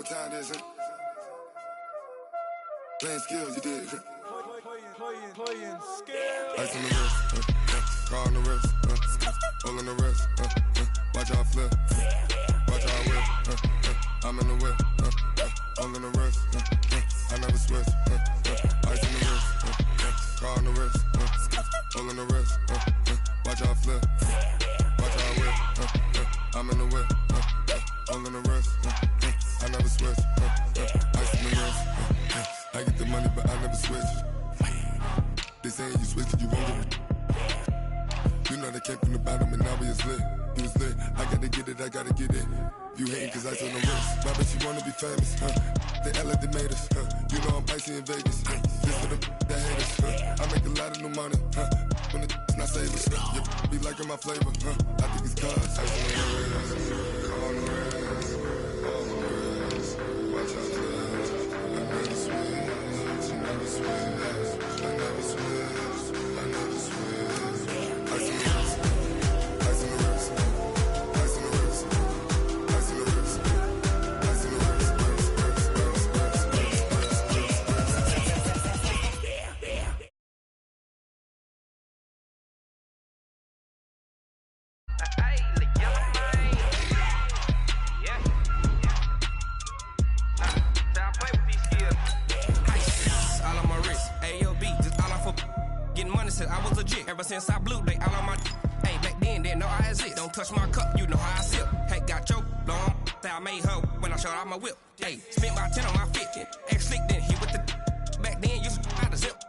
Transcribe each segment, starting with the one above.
what time it is, huh? Playing skills, you did. Playing skills. Ice on the wrist, car on the wrist, hole in the wrist, watch how I flip, watch how I whip, I'm in the whip, hole in the wrist, I never switch, ice on the wrist, car on the wrist, hole in the wrist, watch how I flip, watch how I whip, I'm in the whip, hole in the wrist, I never switch, ice on the wrist, I get the money but I never switch. They saying you switch it, you won't get it. You know they came from the bottom and now we is lit. You was lit, I gotta get it, I gotta get it. You hating cause ice on the wrist. My bitch, you wanna be famous, They act like they made us, You know I'm icy in Vegas, This for the that hate us, I make a lot of new money, When it's not savers, You be liking my flavor, I think it's cause ice on the wrist, on the wrist, on the wrist. Watch out, I never switch, I never switch. I never switch, I never switch. Ice on the wrist, ice on the wrist, ice on the wrist, ice on the wrist, ice on the wrist, I was legit ever since I blew they all on my. Hey, back then didn't know I exist. Don't touch my cup, you know how I sip. Hey, got your long. I made her when I showed out my whip. Hey, spent my 10 on my 50. Ex slick then hit with the. Back then used to out the zip.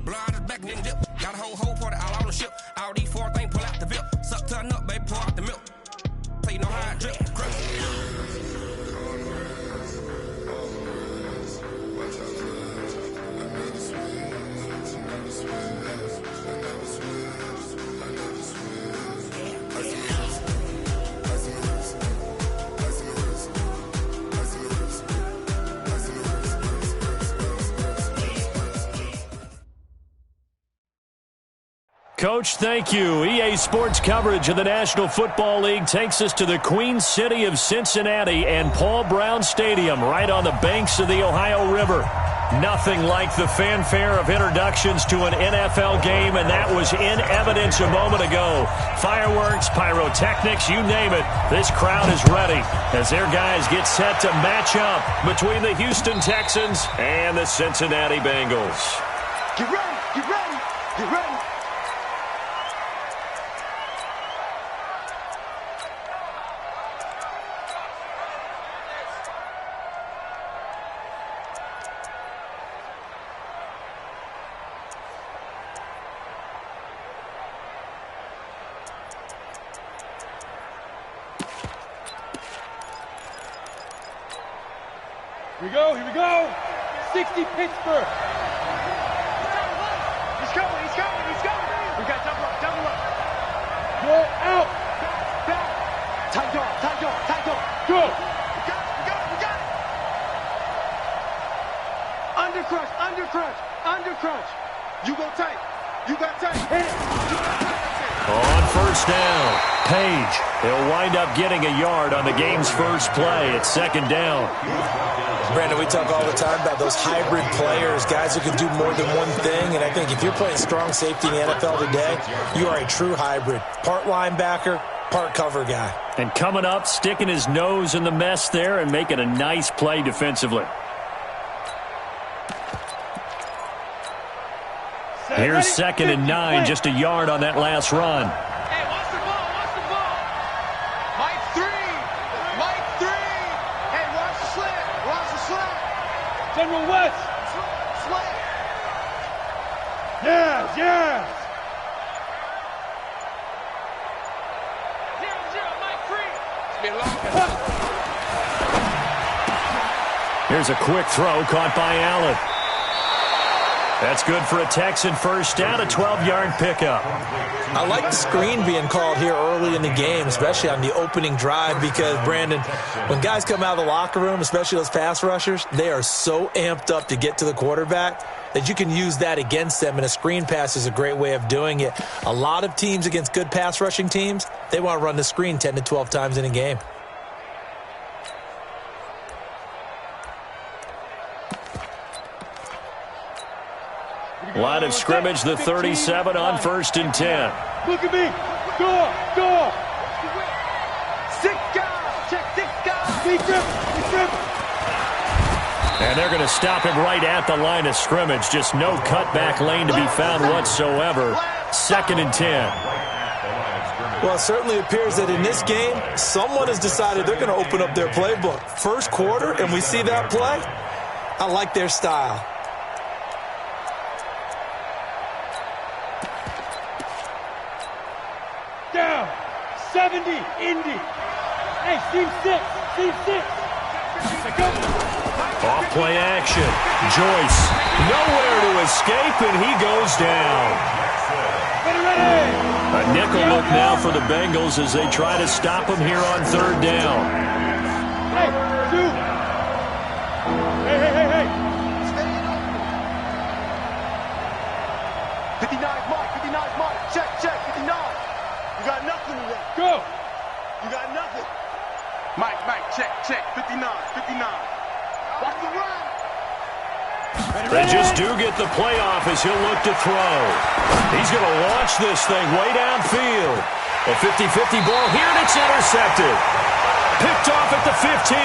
Blow out his back and then dip. Got a whole party all on the ship. All these four things pull out the VIP. Suck to a nut, baby, pour out the milk. So you know how I drip. Crush. Coach, thank you. EA Sports coverage of the National Football League takes us to the Queen City of Cincinnati and Paul Brown Stadium right on the banks of the Ohio River. Nothing like the fanfare of introductions to an NFL game, and that was in evidence a moment ago. Fireworks, pyrotechnics, you name it. This crowd is ready as their guys get set to match up between the Houston Texans and the Cincinnati Bengals. Get ready, get ready, get ready. Here we go. 60 Pittsburgh. He's coming. We got double up. Go out. Back. Tight dog. Go. We got it. Undercrunch. You go tight. Hit it. On first down, Page. He'll wind up getting a yard on the game's first play. It's second down. Brandon, we talk all the time about those hybrid players, guys who can do more than one thing, and I think if you're playing strong safety in the NFL today, you are a true hybrid. Part linebacker, part cover guy. And coming up, sticking his nose in the mess there and making a nice play defensively. Here's second and 9, just a yard on that last run. Hey, watch the ball. Mike 3. Hey, watch the slant. General West. Slant. Yes. 0-0, Mike 3. It's been long. Here's a quick throw caught by Allen. That's good for a Texan first down, a 12-yard pickup. I like the screen being called here early in the game, especially on the opening drive, because, Brandon, when guys come out of the locker room, especially those pass rushers, they are so amped up to get to the quarterback that you can use that against them, and a screen pass is a great way of doing it. A lot of teams against good pass rushing teams, they want to run the screen 10 to 12 times in a game. Line of scrimmage, the 37 on 1st and 10. Look at me. Go. 6 guys. Check 6 guys. Be grip. And they're going to stop him right at the line of scrimmage. Just no cutback lane to be found whatsoever. 2nd and 10. Well, it certainly appears that in this game, someone has decided they're going to open up their playbook. First quarter, and we see that play. I like their style. Down. 70. Indy. Hey, team 6. Off play action. Joyce. Nowhere to escape, and he goes down. Ready. A nickel look now for the Bengals as they try to stop him here on 3rd down. Hey, shoot. Hey. 59 Mike. Check, 59. You got nothing today. Go. You got nothing. Mike, check, 59. Watch the run. They just do get the playoff as he'll look to throw. He's going to launch this thing way downfield. A 50-50 ball here, and it's intercepted. Picked off at the 15.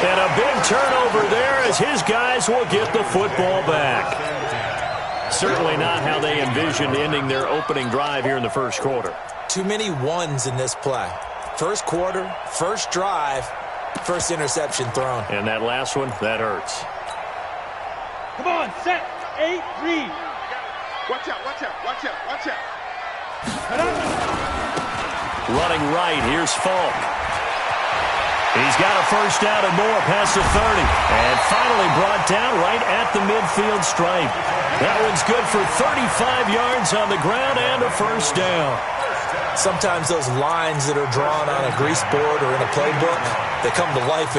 And a big turnover there as his guys will get the football back. Certainly not how they envisioned ending their opening drive here in the first quarter. Too many ones in this play. First quarter, first drive, first interception thrown. And that last one, that hurts. Come on, set. 8, read. Watch out. Running right, here's Falk. He's got a first down and more past the 30. And finally brought down right at the midfield stripe. That one's good for 35 yards on the ground and a first down. Sometimes those lines that are drawn on a grease board or in a playbook, they come to life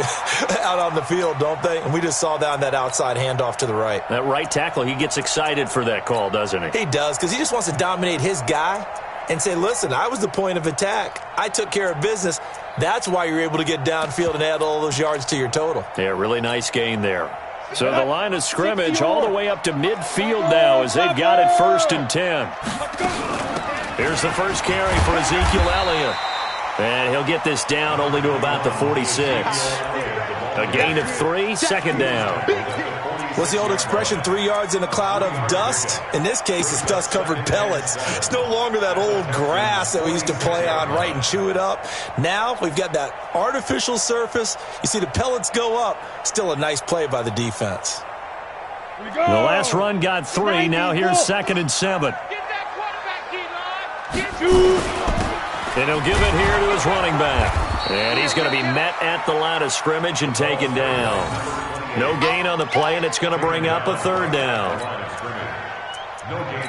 out on the field, don't they? And we just saw down that outside handoff to the right. That right tackle, he gets excited for that call, doesn't he? He does, because he just wants to dominate his guy and say, listen, I was the point of attack. I took care of business. That's why you're able to get downfield and add all those yards to your total. Yeah, really nice gain there. So the line of scrimmage all the way up to midfield now as they've got it 1st and 10. Here's the first carry for Ezekiel Elliott. And he'll get this down only to about the 46. A gain of 3, 2nd down. What's the old expression, 3 yards in a cloud of dust? In this case, it's dust-covered pellets. It's no longer that old grass that we used to play on, right, and chew it up. Now we've got that artificial surface. You see the pellets go up. Still a nice play by the defense. The last run got 3. Now here's 2nd and 7. And he'll give it here to his running back. And he's going to be met at the line of scrimmage and taken down. No gain on the play, and it's going to bring up a 3rd down.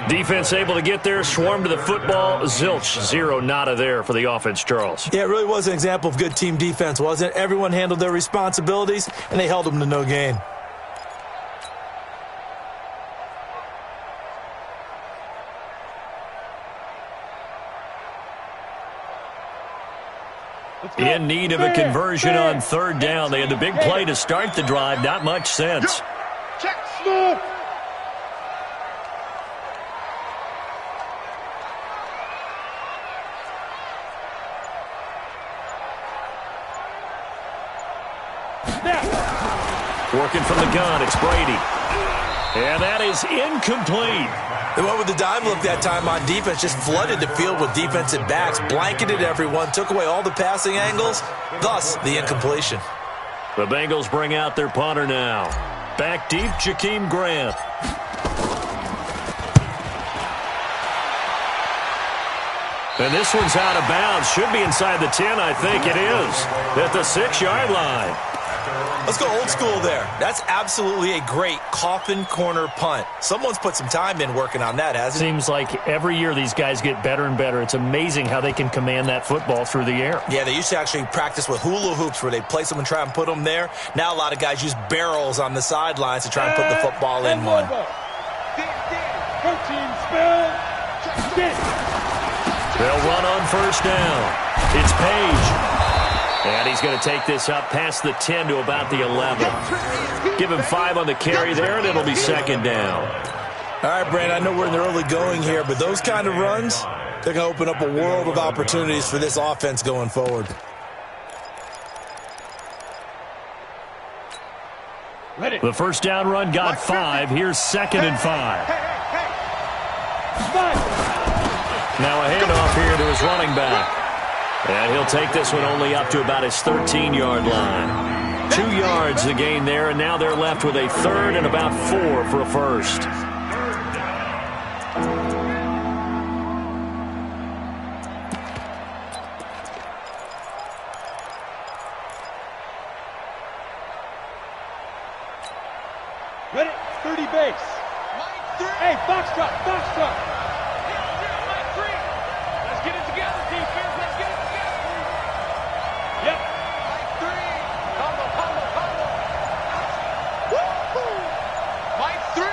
Defense able to get there, swarm to the football. Zilch, 0 nada there for the offense, Charles. Yeah, it really was an example of good team defense, wasn't it? Everyone handled their responsibilities, and they held them to no gain. In need of a conversion on 3rd down. They had the big play to start the drive. Not much sense. Check. Working from the gun, it's Brady. And that is incomplete. They went with the dime look that time on defense, just flooded the field with defensive backs, blanketed everyone, took away all the passing angles, thus the incompletion. The Bengals bring out their punter now. Back deep, Jakeem Grant. And this one's out of bounds. Should be inside the 10, I think it is. At the 6-yard line. Let's go old school there. That's absolutely a great coffin corner punt. Someone's put some time in working on that, hasn't it? Seems like every year these guys get better and better. It's amazing how they can command that football through the air. Yeah, they used to actually practice with hula hoops where they'd place them and try and put them there. Now a lot of guys use barrels on the sidelines to try and put the football in one. They'll run on 1st down. It's Page. And he's going to take this up past the 10 to about the 11. Give him 5 on the carry there, and it'll be 2nd down. All right, Brandon, I know we're in the early going here, but those kind of runs, they're going to open up a world of opportunities for this offense going forward. The first down run got 5. Here's 2nd and 5. Now a handoff here to his running back. And he'll take this one only up to about his 13-yard line. 2 yards the gain there, and now they're left with a 3rd and about 4 for a first. Ready? 30 base. Hey, box drop, box drop. Let's get it together, defense. Let's get it together. Yep. Mike 3. Combo. Woo-hoo. Mike 3.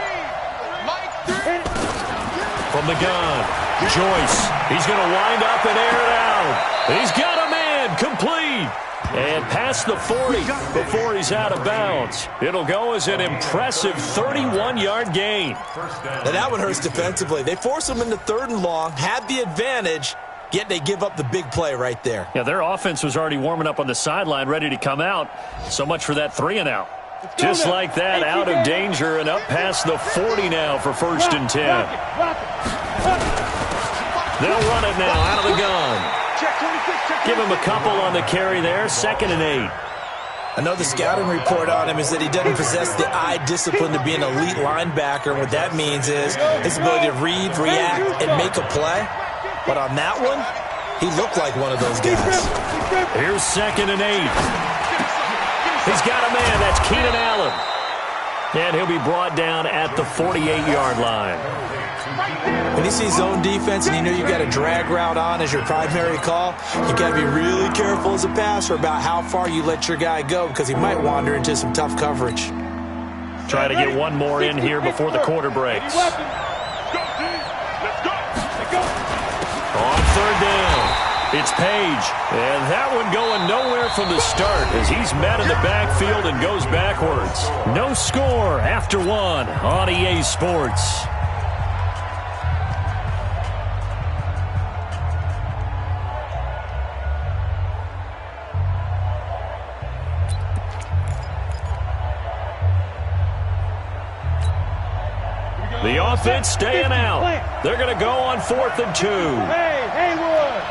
From the gun, Joyce. He's going to wind up and air it out. He's got a man complete. And past the 40 before he's out of bounds. It'll go as an impressive 31-yard gain. Now that one hurts defensively. They force him into 3rd and long, had the advantage, yet they give up the big play right there. Yeah, their offense was already warming up on the sideline, ready to come out. So much for that 3 and out. Just like that, out of danger and up past the 40 now for 1st and 10. They'll run it now out of the gun. Give him a couple on the carry there, 2nd and 8. Another scouting report on him is that he doesn't possess the eye discipline to be an elite linebacker. And what that means is his ability to read, react, and make a play. But on that one, he looked like one of those guys. Here's 2nd and 8. He's got a man. That's Keenan Allen. And he'll be brought down at the 48-yard line. When you see zone defense and you know you've got a drag route on as your primary call, you got to be really careful as a passer about how far you let your guy go because he might wander into some tough coverage. Try to get one more in here before the quarter breaks. On 3rd down, it's Page. And that one going nowhere from the start as he's met in the backfield and goes backwards. No score after 1 on EA Sports. The offense staying out. They're going to go on 4th and 2. Hey, Haywood.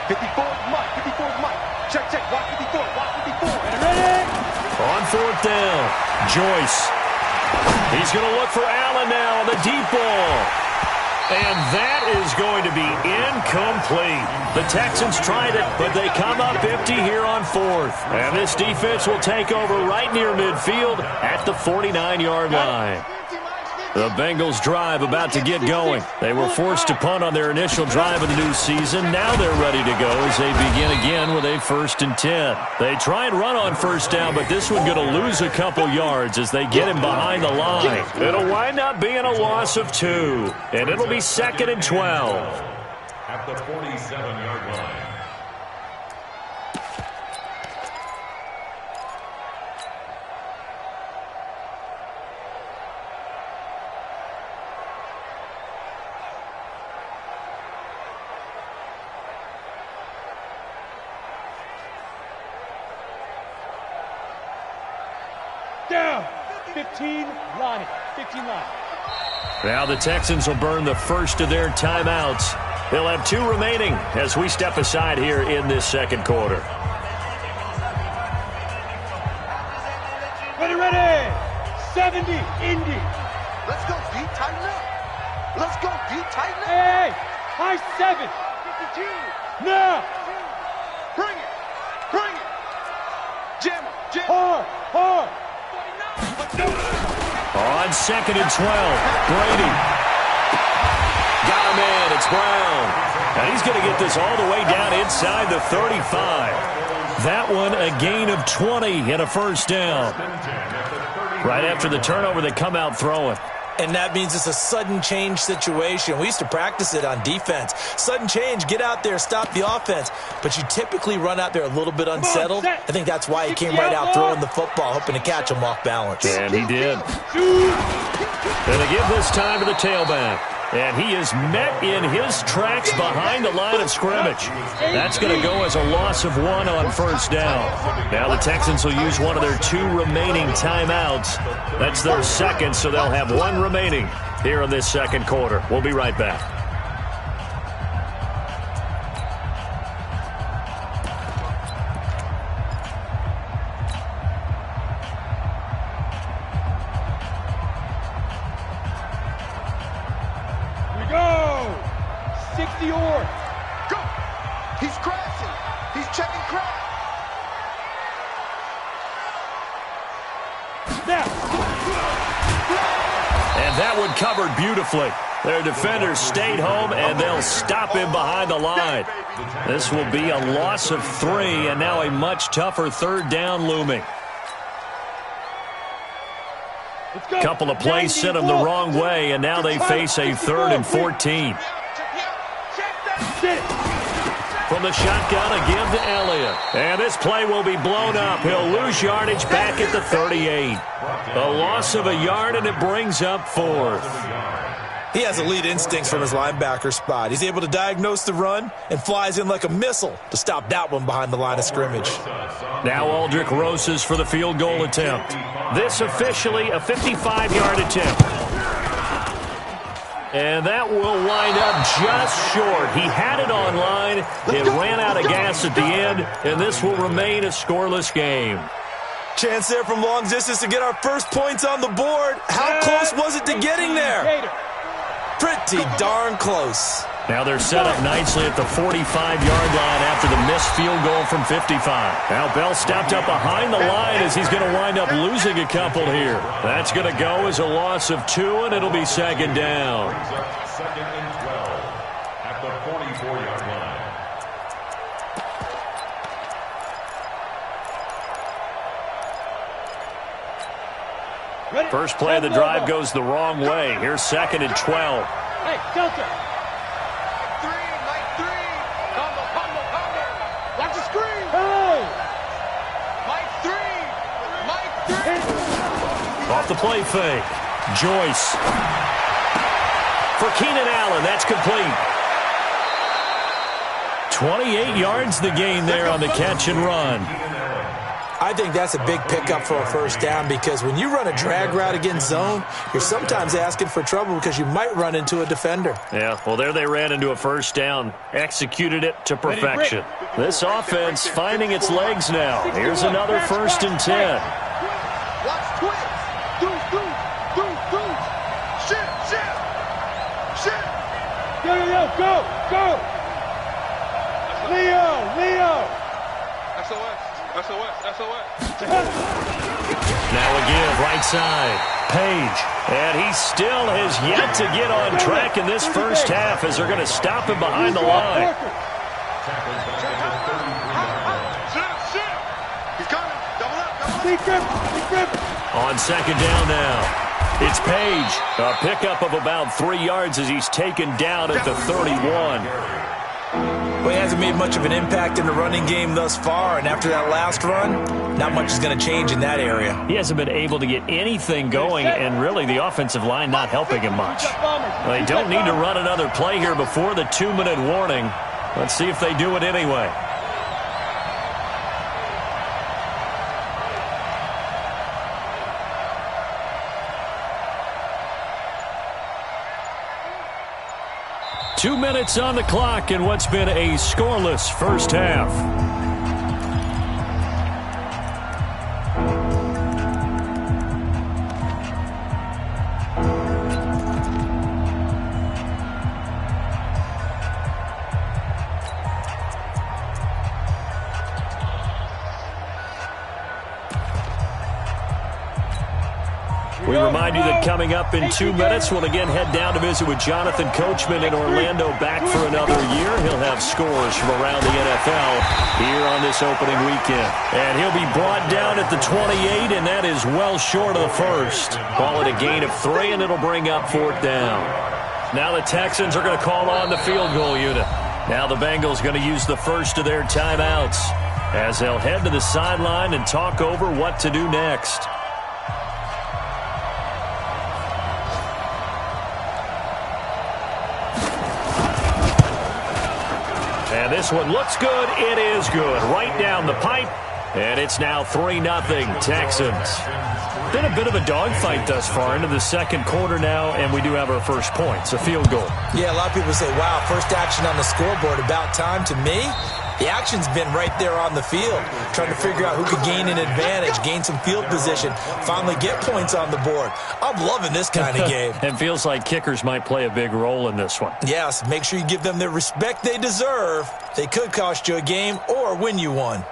54's Mike. Check. Block 54. Ready? On 4th down, Joyce. He's going to look for Allen now on the deep ball. And that is going to be incomplete. The Texans tried it, but they come up empty here on 4th. And this defense will take over right near midfield at the 49-yard line. The Bengals drive about to get going. They were forced to punt on their initial drive of the new season. Now they're ready to go as they begin again with a 1st and 10. They try and run on 1st down, but this one going to lose a couple yards as they get him behind the line. It'll wind up being a loss of 2, and it'll be 2nd and 12. At the 47-yard line. Down. 15 line. Now the Texans will burn the first of their timeouts. They'll have 2 remaining as we step aside here in this 2nd quarter. Ready. 70, Indy. Let's go, D. Tighten up. Hey, high 7. 52. Now. Bring it. Jam. Hard. On 2nd and 12, Brady. Got a man, it's Brown. And he's going to get this all the way down inside the 35. That one a gain of 20 and a 1st down. Right after the turnover, they come out throwing. And that means it's a sudden change situation. We used to practice it on defense. Sudden change, get out there, stop the offense. But you typically run out there a little bit unsettled. I think that's why he came right out throwing the football, hoping to catch him off balance. And he did. And they give this time to the tailback. And he is met in his tracks behind the line of scrimmage. That's going to go as a loss of 1 on first down. Now the Texans will use one of their 2 remaining timeouts. That's their second, so they'll have 1 remaining here in this second quarter. We'll be right back. Covered beautifully. Their defenders stayed home, and they'll stop him behind the line. This will be a loss of 3, and now a much tougher third down looming. Couple of plays sent them the wrong way, and now they face a 3rd and 14. From the shotgun, a give to Elliott. And this play will be blown up. He'll lose yardage back at the 38. A loss of a yard, and it brings up 4th. He has elite instincts from his linebacker spot. He's able to diagnose the run and flies in like a missile to stop that one behind the line of scrimmage. Now Aldrich Rosas for the field goal attempt. This officially a 55-yard attempt. And that will wind up just short. He had it on line. It ran out of gas at the end, and this will remain a scoreless game. Chance there from long distance to get our first points on the board. How close was it to getting there? Pretty darn close. Now they're set up nicely at the 45-yard line after the missed field goal from 55. Now Bell stepped up behind the line as he's going to wind up losing a couple here. That's going to go as a loss of 2, and it'll be second down. Second and 12 at the 44-yard line. First play of the drive goes the wrong way. Here's second and 12. Hey, Delta. Mike 3. Combo. Watch the screen. Hey. Mike 3. Off the play fake. Joyce. For Keenan Allen, that's complete. 28 yards the gain there on the catch and run. I think that's a big pickup for a first down because when you run a drag route against zone, you're sometimes asking for trouble because you might run into a defender. Yeah, well, there they ran into a first down. Executed it to perfection. This offense finding its legs now. Here's another 1st and 10. Watch twins. Do. Shit. Go. Leo. SOS. Now a give, right side. Page. And he still has yet to get on track in this first half as they're going to stop him behind the line. He's coming. Double up. On second down now. It's Page. A pickup of about 3 yards as he's taken down at the 31. Well, he hasn't made much of an impact in the running game thus far, and after that last run, not much is going to change in that area. He hasn't been able to get anything going, and really the offensive line not helping him much. They don't need to run another play here before the 2-minute warning. Let's see if they do it anyway. Two minutes on the clock in what's been a scoreless first half. We remind you that coming up in 2 minutes, we'll again head down to visit with Jonathan Coachman in Orlando, back for another year. He'll have scores from around the NFL here on this opening weekend. And he'll be brought down at the 28, and that is well short of the first. Call it a gain of 3, and it'll bring up 4th down. Now the Texans are going to call on the field goal unit. Now the Bengals going to use the first of their timeouts as they'll head to the sideline and talk over what to do next. And this one looks good. It is good. Right down the pipe. And it's now 3-0 Texans. Been a bit of a dogfight thus far into the second quarter now, and we do have our first points, a field goal. Yeah, a lot of people say, wow, first action on the scoreboard, about time. To me, the action's been right there on the field, trying to figure out who could gain an advantage, gain some field position, finally get points on the board. I'm loving this kind of game. It feels like kickers might play a big role in this one. Yes, make sure you give them the respect they deserve. They could cost you a game or win you one.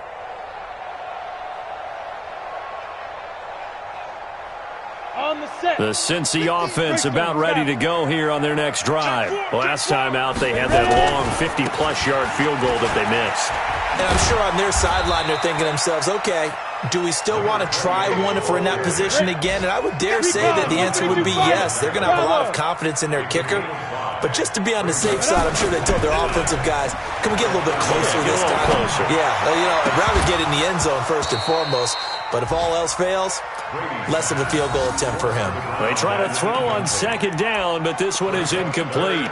The Cincy offense about ready to go here on their next drive. Last time out, they had that long 50-plus yard field goal that they missed. And I'm sure on their sideline they're thinking to themselves, okay, do we still want to try one if we're in that position again? And I would dare say that the answer would be yes. They're going to have a lot of confidence in their kicker. But just to be on the safe side, I'm sure they told their offensive guys, can we get a little bit closer this time? Closer. Yeah, I'd rather get in the end zone first and foremost. But if all else fails, less of a field goal attempt for him. They try to throw on second down, but this one is incomplete.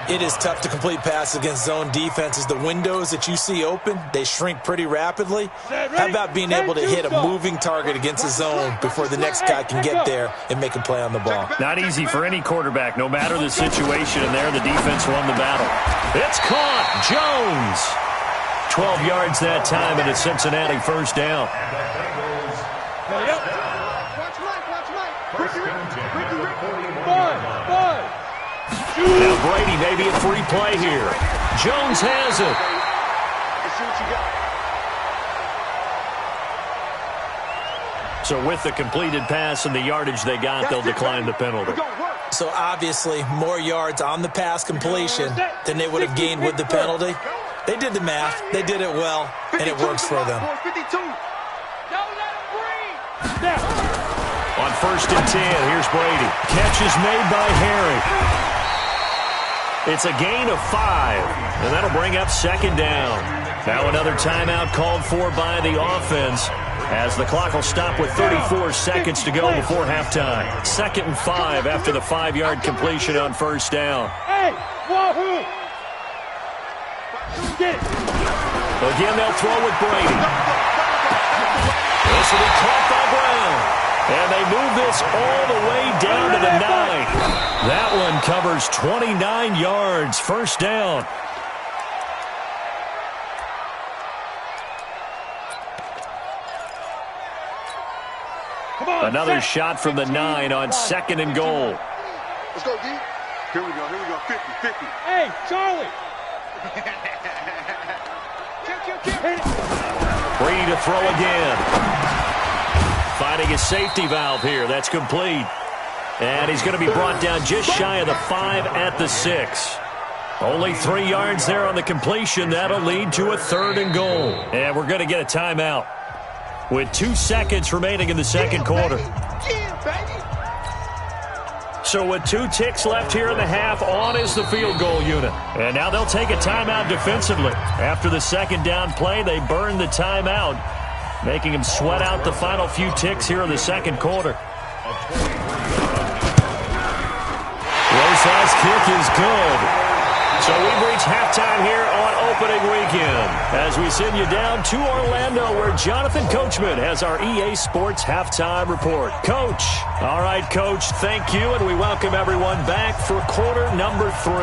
It is tough to complete passes against zone defenses. The windows that you see open, they shrink pretty rapidly. How about being able to hit a moving target against a zone before the next guy can get there and make a play on the ball? Not easy for any quarterback, no matter the situation, and there the defense won the battle. It's caught. Jones. 12 yards that time, and it's Cincinnati first down. Now Brady maybe a free play here. Jones has it. So with the completed pass and the yardage they got, they'll decline the penalty. So obviously more yards on the pass completion than they would have gained with the penalty. They did the math. They did it well, and it works for them. On 1st and 10, here's Brady. Catch is made by Harry. It's a gain of 5, and that'll bring up second down. Now another timeout called for by the offense, as the clock will stop with 34 seconds to go before halftime. 2nd and 5 after the 5-yard completion on 1st down. Again, they'll throw with Brady. This will be caught by Brown. And they move this all the way down to the 9. That one covers 29 yards. First down. Another shot from the 9 on 2nd and goal. Let's go, D. Here we go. 50. Hey, Charlie. Brady to throw again. Finding a safety valve here. That's complete. And he's going to be brought down just shy of the 5 at the 6. Only 3 yards there on the completion. That'll lead to a 3rd and goal. And we're going to get a timeout with 2 seconds remaining in the second quarter. So with 2 ticks left here in the half, on is the field goal unit. And now they'll take a timeout defensively. After the second down play, they burn the timeout, making them sweat out the final few ticks here in the second quarter. Rosa's kick is good. So we've reached halftime here on opening weekend as we send you down to Orlando where Jonathan Coachman has our EA Sports halftime report. Coach. All right, Coach, thank you, and we welcome everyone back for quarter number 3.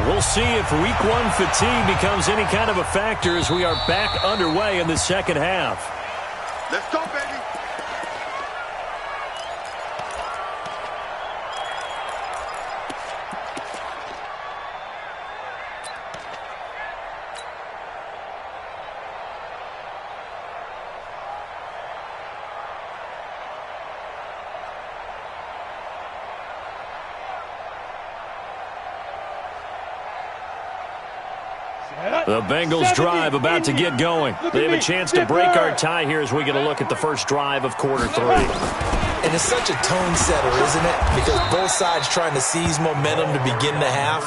We'll see if week 1 fatigue becomes any kind of a factor as we are back underway in the second half. Let's go, baby. The Bengals drive about to get going. They have a chance to break our tie here as we get a look at the first drive of quarter 3. And it's such a tone setter, isn't it? Because both sides trying to seize momentum to begin the half.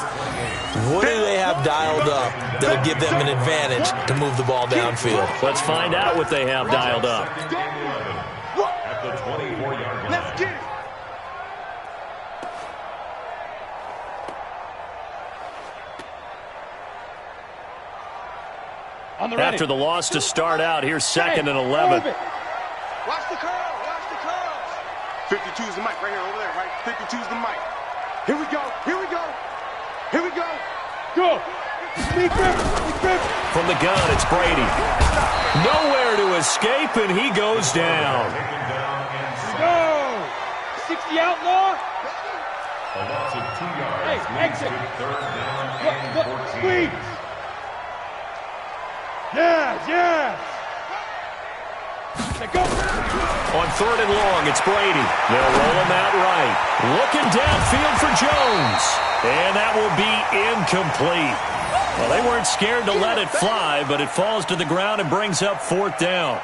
What do they have dialed up that'll give them an advantage to move the ball downfield? Let's find out what they have dialed up. At the 24-yard line. Let's get it. After the loss to start out, here's 2nd and 11. Watch the curls. Watch the curls. 52's the mic right here, over there, right? 52's the mic. Here we go. Here we go. Here we go. Go. From the gun, it's Brady. Nowhere to escape, and he goes down. Go. 60 outlaw. A loss of 2 yards. Hey, exit. 3rd down and 14. Squeeze. Yes. Go. On 3rd and long, it's Brady. They'll roll him out right. Looking downfield for Jones. And that will be incomplete. Well, they weren't scared to let it fly, but it falls to the ground and brings up 4th down.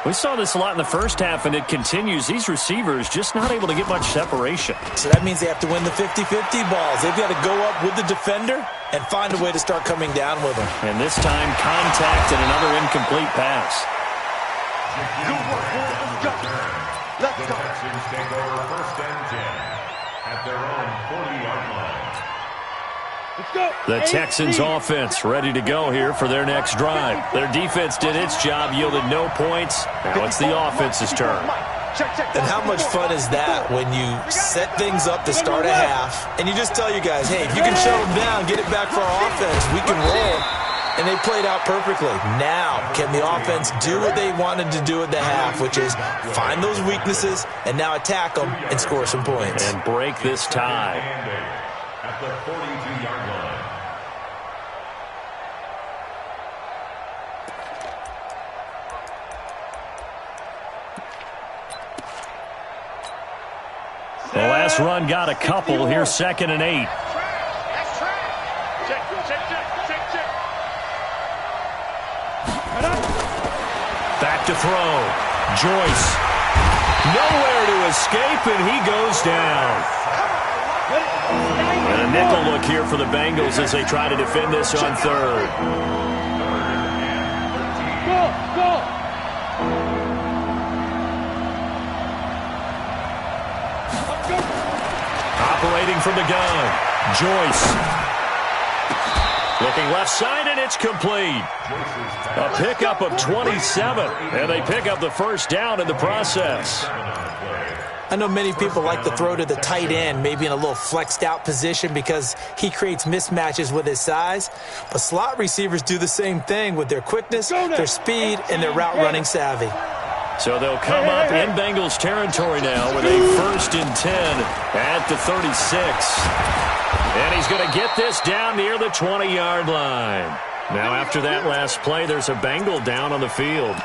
We saw this a lot in the first half, and it continues. These receivers just not able to get much separation. So that means they have to win the 50-50 balls. They've got to go up with the defender and find a way to start coming down with them. And this time, contact and another incomplete pass. Good work, boys. Let's go. Let's The go. Texans take over 1st and 10 at their own 40-yard line. Let's go. The Texans offense ready to go here for their next drive. Their defense did its job, yielded no points. Now it's the offense's turn. And how much fun is that when you set things up to start a half and you just tell your guys, hey, if you can shut them down, get it back for our offense, we can roll. And they played out perfectly. Now, can the offense do what they wanted to do at the half, which is find those weaknesses and now attack them and score some points? And break this tie. At the 42-yard line. The last run got a couple. Here's 2nd and 8. Back to throw. Joyce. Nowhere to escape, and he goes down. And a nickel look here for the Bengals as they try to defend this on 3rd. Go. Operating from the gun. Joyce. Looking left side, and it's complete. A pickup of 27, and they pick up the 1st down in the process. I know many people like to throw to the tight end, maybe in a little flexed out position because he creates mismatches with his size. But slot receivers do the same thing with their quickness, their speed, and their route running savvy. So they'll come up in Bengals territory now with a 1st and 10 at the 36. And he's going to get this down near the 20-yard line. Now after that last play, there's a Bengal down on the field.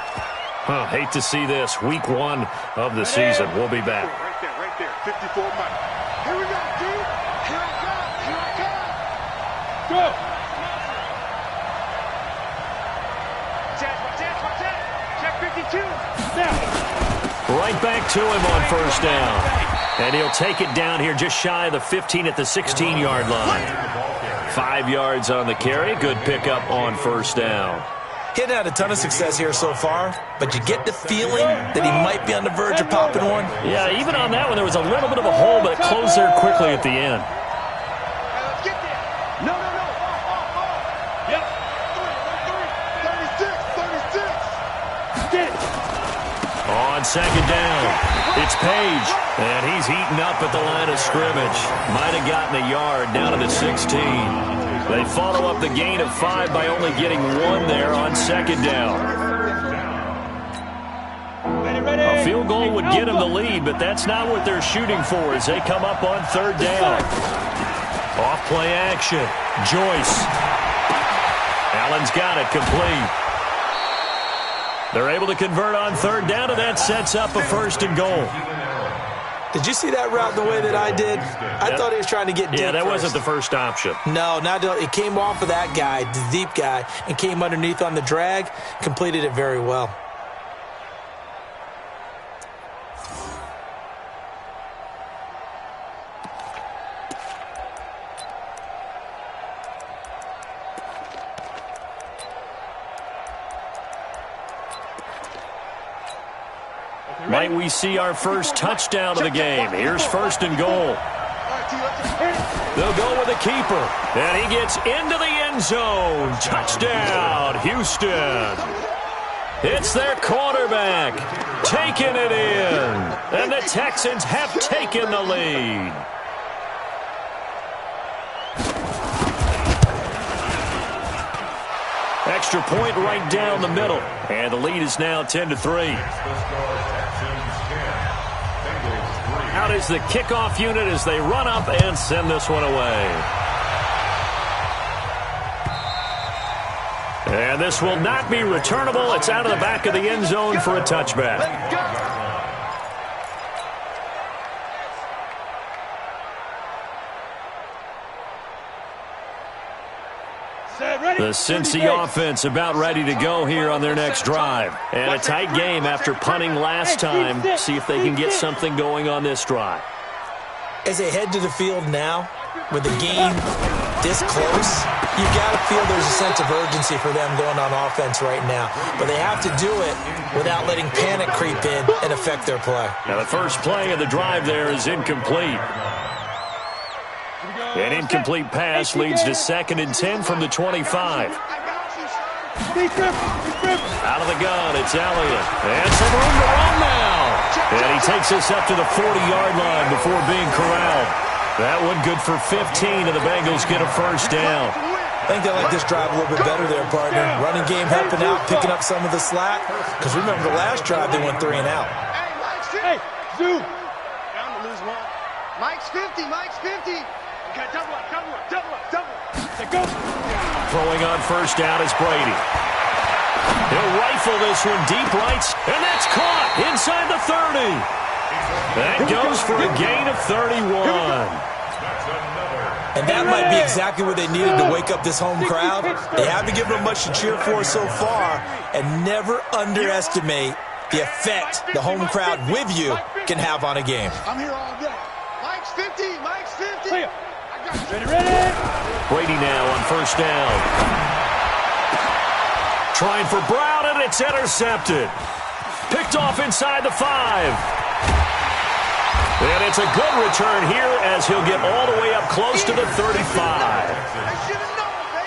Hate to see this. Week 1 of the season. We'll be back. Right there. 54 mic. Here we go, dude. Here I come. Go. Check 52. Now. Right back to him on 1st down. And he'll take it down here just shy of the 15 at the 16-yard line. 5 yards on the carry. Good pickup on 1st down. He hadn't had a ton of success here so far, but you get the feeling that he might be on the verge of popping one. Yeah, even on that one, there was a little bit of a hole, but it closed there quickly at the end. Hey, let's get there. No. Yep. 36. Get it. On 2nd down, it's Page, and he's heating up at the line of scrimmage. Might have gotten a yard down to the 16. They follow up the gain of 5 by only getting 1 there on 2nd down. Ready. A field goal would get them the lead, but that's not what they're shooting for as they come up on 3rd down. Off play action. Joyce. Allen's got it complete. They're able to convert on 3rd down, and that sets up a 1st and goal. Did you see that route the way that I did? I thought he was trying to get deep. Yeah, that first. wasn't the first option. No, it came off of that guy, the deep guy, and came underneath on the drag, completed it very well. Might we see our first touchdown of the game? Here's first and goal. They'll go with the keeper. And he gets into the end zone. Touchdown, Houston. It's their quarterback taking it in. And the Texans have taken the lead. Extra point right down the middle. And the lead is now 10-3. Out is the kickoff unit as they run up and send this one away. And this will not be returnable. It's out of the back of the end zone for a touchback. The Cincy offense about ready to go here on their next drive. And a tight game after punting last time. See if they can get something going on this drive. As they head to the field now, with the game this close, you got to feel there's a sense of urgency for them going on offense right now. But they have to do it without letting panic creep in and affect their play. Now the first play of the drive there is incomplete. An incomplete pass leads to 2nd and 10 from the 25. Out of the gun, it's Elliott. And some room to run now. And he takes us up to the 40-yard line before being corralled. That one good for 15, and the Bengals get a first down. I think they like this drive a little bit better there, partner. Running game helping out, picking up some of the slack. Because remember, the last drive they went 3 and out. Hey, Zoo. Down to lose one. Mike's 50, Mike's 50. Okay, double up. Go. Throwing on first down is Brady. He'll rifle this one deep right, and that's caught inside the 30. That goes for a gain of 31. And that might be exactly what they needed to wake up this home crowd. They haven't given them much to cheer for so far, and never underestimate the effect the home crowd with you can have on a game. I'm here all day. Mike's 50, Mike's 50. Ready. Brady now on first down. Trying for Brown, and it's intercepted. Picked off inside the 5. And it's a good return here as he'll get all the way up close to the 35.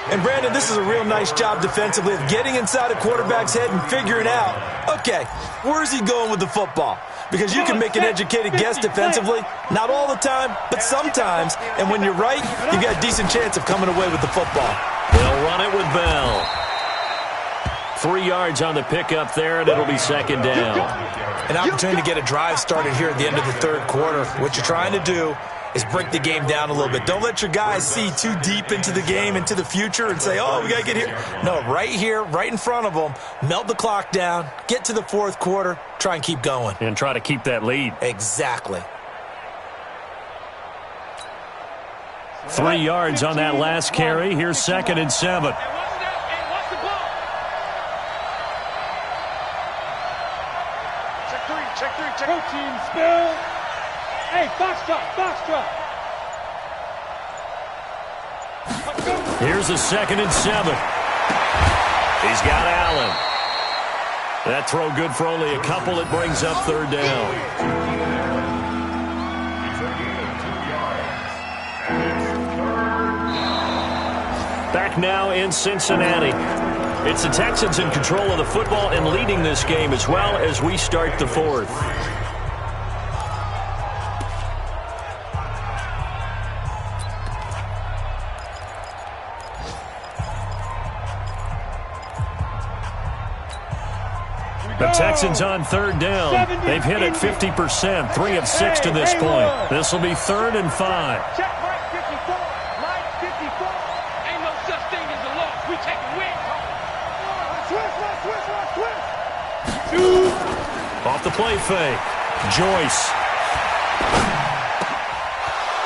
And, Brandon, this is a real nice job defensively of getting inside a quarterback's head and figuring out, okay, where's he going with the football? Because you can make an educated guess defensively, not all the time, but sometimes. And when you're right, you've got a decent chance of coming away with the football. They'll run it with Bell. 3 yards on the pickup there, and it'll be 2nd down. An opportunity to get a drive started here at the end of the 3rd quarter. What you're trying to do is break the game down a little bit. Don't let your guys see too deep into the game, into the future, and say, oh, we got to get here. No, right here, right in front of them, melt the clock down, get to the 4th quarter, try and keep going. And try to keep that lead. Exactly. 3 yards on that last carry. Here's 2nd and 7. Check 3. Team spill. Hey, box drop. Here's a 2nd and 7. He's got Allen. That throw good for only a couple. It brings up 3rd down. Back now in Cincinnati. It's the Texans in control of the football and leading this game as well as we start the 4th. The Texans on 3rd down. They've hit it 50%, 3 of 6 to this point. This will be 3rd and 5. Check Mike 54. Mike 54. Ain't no such thing as a loss. We take a win. Twist. Off the play fake. Joyce.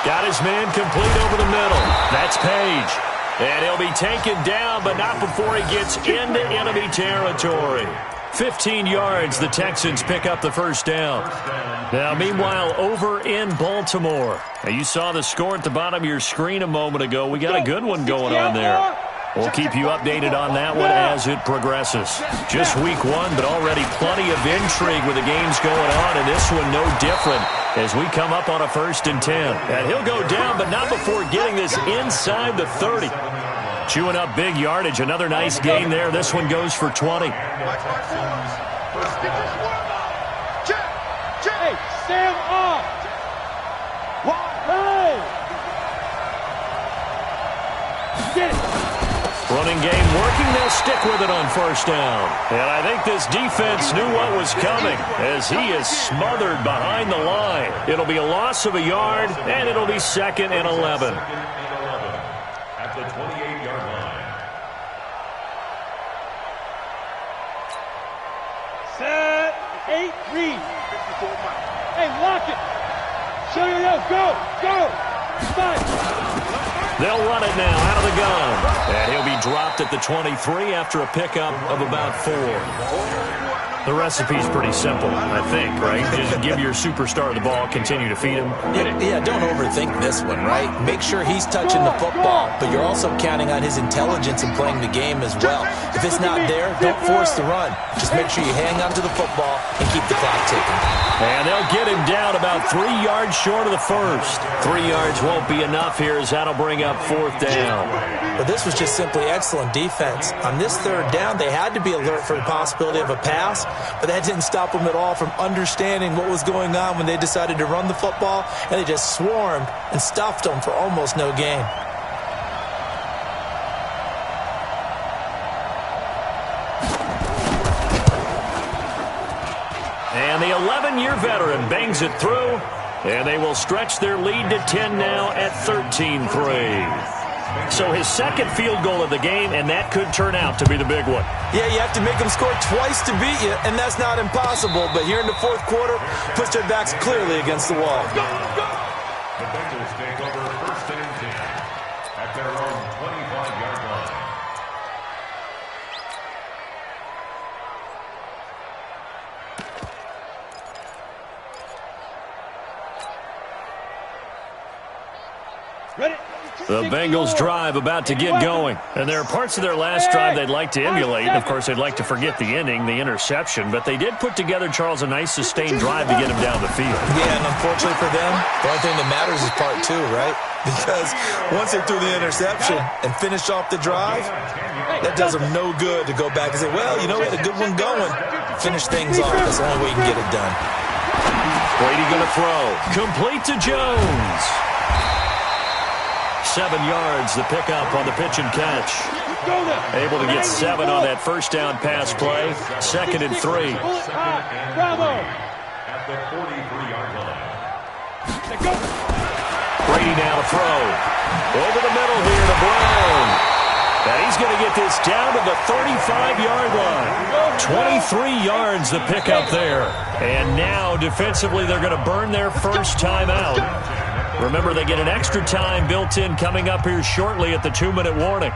Got his man complete over the middle. That's Page. And he'll be taken down, but not before he gets into enemy territory. 15 yards, the Texans pick up the first down. Now, meanwhile, over in Baltimore. Now, you saw the score at the bottom of your screen a moment ago. We got a good one going on there. We'll keep you updated on that one as it progresses. Just week one, but already plenty of intrigue with the games going on, and this one no different as we come up on a 1st and 10. And he'll go down, but not before getting this inside the 30. Chewing up big yardage. Another nice gain there. This one goes for 20. Hey, Sam off. Get it. Running game working. They'll stick with it on 1st down. And I think this defense knew what was coming as he is smothered behind the line. It'll be a loss of a yard, and it'll be 2nd and 11. At the 28-yard line. Set. 8, read. Hey, lock it. Show you those. Go. 5. They'll run it now out of the gun. And he'll be dropped at the 23 after a pickup of about 4. The recipe's pretty simple, I think, right? Just give your superstar the ball, continue to feed him. Yeah, don't overthink this one, right? Make sure he's touching the football, but you're also counting on his intelligence in playing the game as well. If it's not there, don't force the run. Just make sure you hang on to the football and keep the clock ticking. And they'll get him down about 3 yards short of the first. 3 yards won't be enough here as that'll bring up 4th down. But this was just simply excellent defense. On this 3rd down, they had to be alert for the possibility of a pass, but that didn't stop them at all from understanding what was going on when they decided to run the football, and they just swarmed and stuffed them for almost no gain. And the 11-year veteran bangs it through, and they will stretch their lead to 10 now at 13-3. So his 2nd field goal of the game, and that could turn out to be the big one. Yeah, you have to make them score twice to beat you, and that's not impossible. But here in the 4th quarter, puts their backs clearly against the wall. The Bengals take over 1st and 10 at their own 25-yard line. Ready? The Bengals drive about to get going. And there are parts of their last drive they'd like to emulate. And, of course, they'd like to forget the ending, the interception. But they did put together, Charles, a nice sustained drive to get him down the field. Yeah, and unfortunately for them, the only thing that matters is part 2, right? Because once they threw the interception and finished off the drive, that does them no good to go back and say, well, you know, we had a good one going. Finish things off. That's the only way you can get it done. Brady going to throw. Complete to Jones. 7 yards, the pickup on the pitch and catch. Able to get 7 on that 1st down pass play. 2nd and 3. Bravo. At the 43-yard line. Brady now to throw. Over the middle here to Brown. And he's going to get this down to the 35-yard line. 23 yards the pickup there. And now defensively they're going to burn their first timeout. Remember, they get an extra time built in coming up here shortly at the 2-minute warning.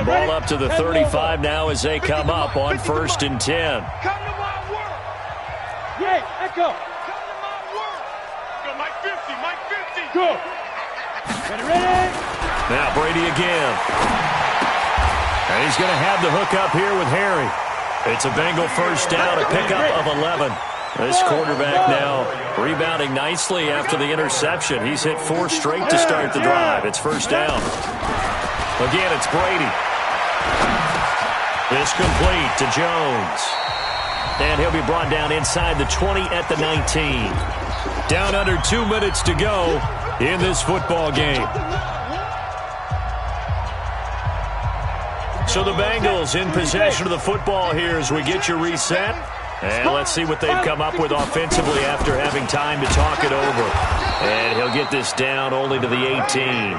Ball up to the 35 now as they come up on 1st and 10. Come to my work. Yay, echo. Come to my work. Go, Mike 50. Go. Ready. Now Brady again. And he's going to have the hook up here with Harry. It's a Bengal 1st down, a pickup of 11. This quarterback now rebounding nicely after the interception. He's hit 4 straight to start the drive. It's 1st down. Again, it's Brady. This complete to Jones. And he'll be brought down inside the 20 at the 19. Down under 2 minutes to go in this football game. So the Bengals in possession of the football here as we get you reset. And let's see what they've come up with offensively after having time to talk it over. And he'll get this down only to the 18.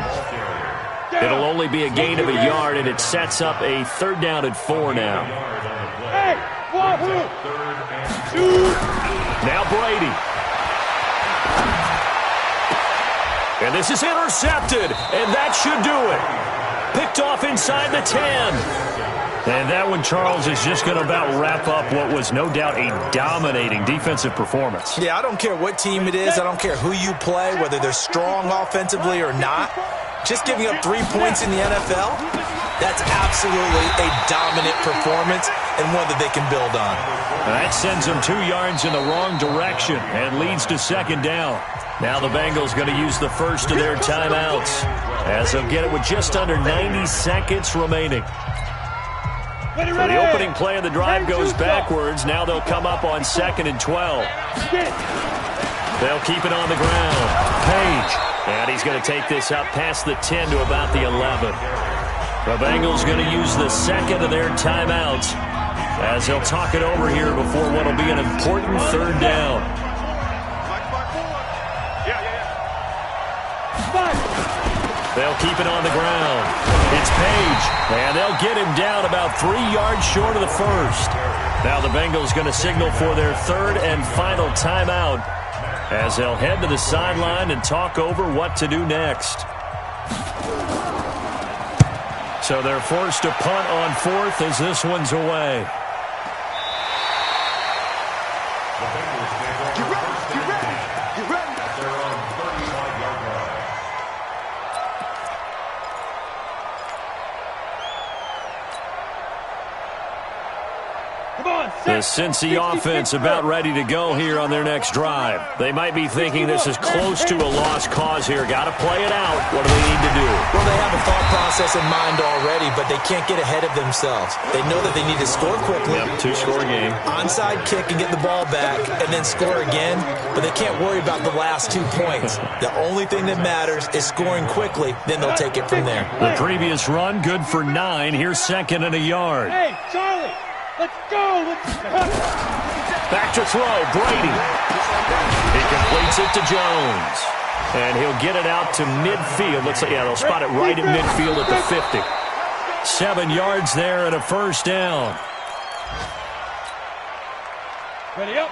It'll only be a gain of a yard, and it sets up a 3rd down and 4 now. Now Brady. And this is intercepted, and that should do it. Picked off inside the 10. And that one, Charles, is just going to about wrap up what was no doubt a dominating defensive performance. Yeah, I don't care what team it is. I don't care who you play, whether they're strong offensively or not. Just giving up 3 points in the NFL, that's absolutely a dominant performance and one that they can build on. That sends them 2 yards in the wrong direction and leads to second down. Now the Bengals going to use the first of their timeouts as they'll get it with just under 90 seconds remaining. So the opening play of the drive goes backwards. Now they'll come up on 2nd and 12. They'll keep it on the ground. Page. And he's going to take this up past the 10 to about the 11. The Bengals going to use the second of their timeouts as they'll talk it over here before what will be an important third down. They'll keep it on the ground. It's Page, and they'll get him down about 3 yards short of the first. Now the Bengals going to signal for their third and final timeout as they'll head to the sideline and talk over what to do next. So they're forced to punt on 4th as this one's away. The Cincy offense about ready to go here on their next drive. They might be thinking this is close to a lost cause here. Got to play it out. What do they need to do? Well, they have a thought process in mind already, but they can't get ahead of themselves. They know that they need to score quickly. Yep, 2-score game. Onside kick and get the ball back and then score again, but they can't worry about the last 2 points. The only thing that matters is scoring quickly, then they'll take it from there. The previous run, good for 9. Here's 2nd and a yard. Hey, Charlie, let's go. Back to throw, Brady. He completes it to Jones. And he'll get it out to midfield. Looks like, yeah, they'll spot it right at midfield at the 50. 7 yards there and a first down. Ready up.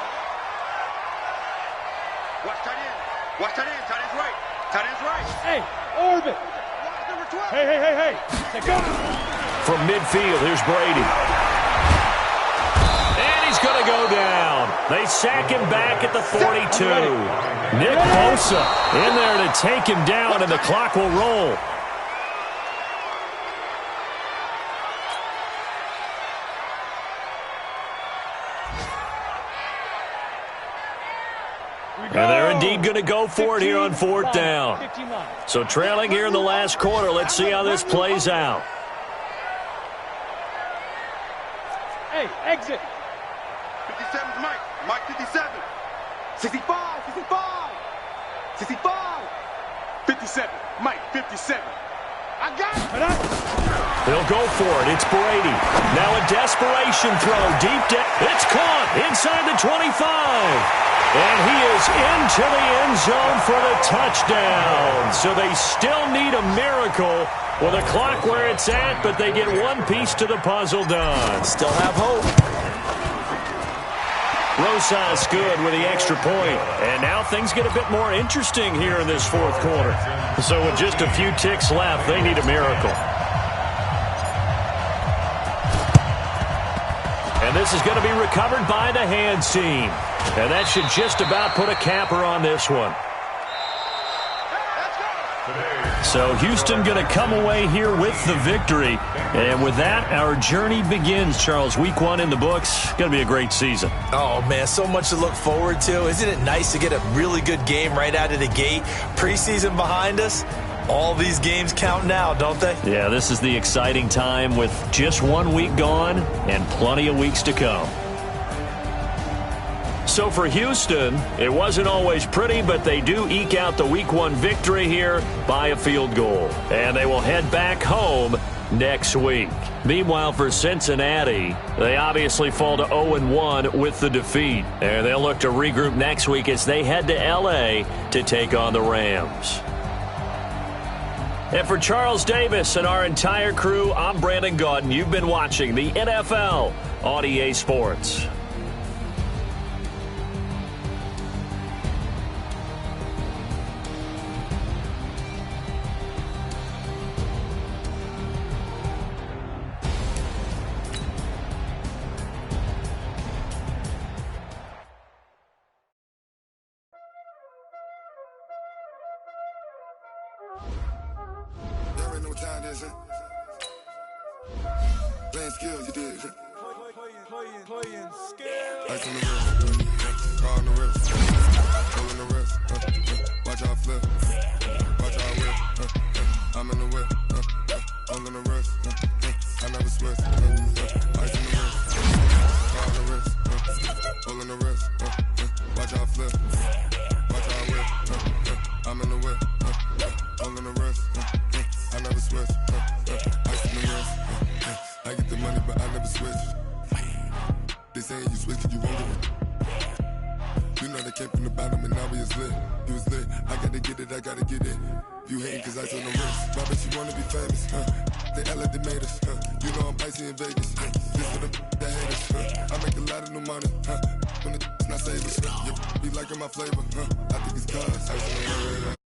Watch tight end. Watch tight end. Tight end's right. Tight end's right. Hey, orbit. Watch number 12. Hey. Say go. From midfield, here's Brady. Going to go down. They sack him back at the 42. Nick Bosa in there to take him down, and the clock will roll. And they're indeed going to go for it here on 4th down. So trailing here in the last quarter. Let's see how this plays out. Hey, exit. 57's Mike. Mike 57. 65. 57. Mike 57. I got it. They'll go for it. It's Brady. Now a desperation throw. Deep down. It's caught inside the 25. And he is into the end zone for the touchdown. So they still need a miracle with a clock where it's at, but they get one piece to the puzzle done. Still have hope. Rosas good with the extra point. And now things get a bit more interesting here in this 4th quarter. So with just a few ticks left, they need a miracle. And this is going to be recovered by the hands team. And that should just about put a capper on this one. So Houston going to come away here with the victory. And with that, our journey begins, Charles. Week 1 in the books. Going to be a great season. Oh, man, so much to look forward to. Isn't it nice to get a really good game right out of the gate? Preseason behind us. All these games count now, don't they? Yeah, this is the exciting time with just 1 week gone and plenty of weeks to come. So for Houston, it wasn't always pretty, but they do eke out the Week 1 victory here by a field goal. And they will head back home next week. Meanwhile, for Cincinnati, they obviously fall to 0-1 with the defeat. And they'll look to regroup next week as they head to L.A. to take on the Rams. And for Charles Davis and our entire crew, I'm Brandon Gaudin. You've been watching the NFL on EA Sports. Y'all already know what time it is, huh? Playing skill, you did, huh? Playing skill. Ice on the wrist, car on the wrist, roll in the wrist, watch how I flip, watch how I whip, I'm in the whip, roll in the wrist, I never switch, ice on the wrist, car on the wrist, roll in the wrist, watch how I flip, watch how I whip, I'm in the whip, roll in the wrist, I never switch, ice on the wrist, I get the money but I never switch. They saying you switch 'cause you won't get it. You know they came from the bottom and now we is lit. You was lit, I gotta get it, I gotta get it. You hating 'cause I told no risk. Why bet you wanna be famous, They Ella they made us, You know I'm icy in Vegas, This for the that haters, I make a lot of new money, When it's not saving, You be liking my flavor, I think it's cause I